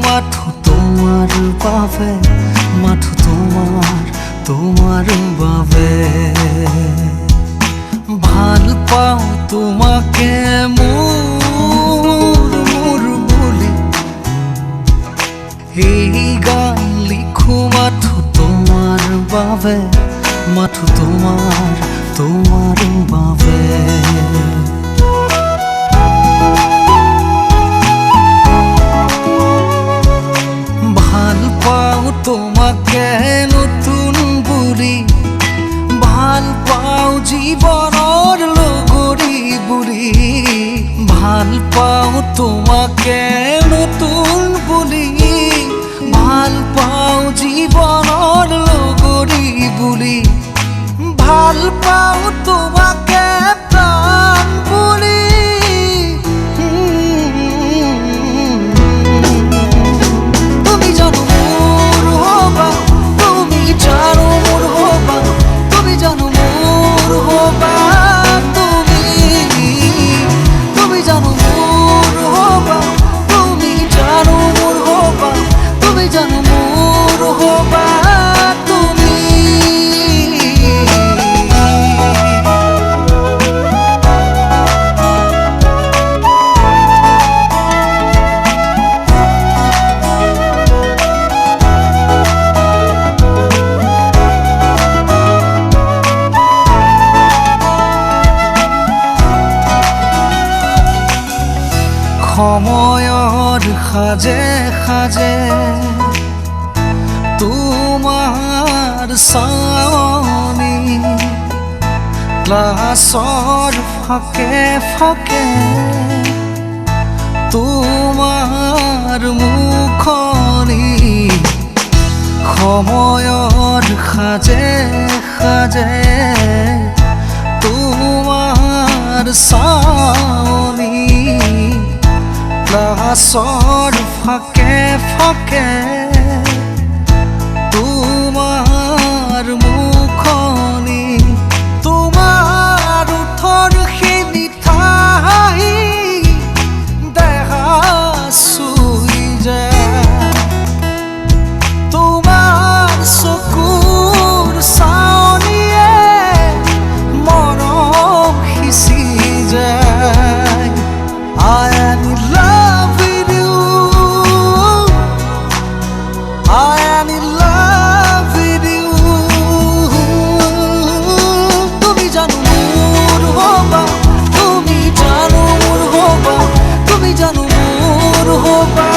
মাথো তোমার বাবে, মাথো তোমার বাবে। ভাল পাওঁ তোমাকে মোৰ বুলি, এই গান লিখো মাথো তোমার বাবে, মাথো তোমার বাবে। ভাল পাওঁ তোমাকে নতুন বুলি, ভাল পাওঁ জীৱনৰ লগৰী বুলি। ভাল পাওঁ তোমাকে নতুন বুলি, ভাল পাওঁ জীৱনৰ লগৰী বুলি। ভাল পাওঁ তোমাকে প্ৰাণ বুলি। তুমি জানো মোৰ হবা, তুমি জানো মোৰ হবা, তুমি জানো মোৰ হবা। তুমি জানো মোৰ হবা, তুমি জানো মোৰ হবা, তুমি জানো মোৰ হবা। সময়ৰ সাজে সাজে তোমাৰ চাৱনি, ক্লাছৰ ফাকে ফাকে তোমাৰ মুখনি। সময়ৰ সাজে সাজে তোমাৰ চাৱনি, ক্লাছৰ ফাকে ফাকে তোমাৰ মুখনি। তোমাৰ ওঠৰ সেই মিঠা হাঁহি দেহা চুই যায়, তোমাৰ চকুৰ চাৱনিয়ে মৰম সিঁচি যায়। I am in love with you, I am in love with you. তুমি জানো মোৰ হবা, তুমি জানো মোৰ হবা, তুমি জানো মোৰ হবা।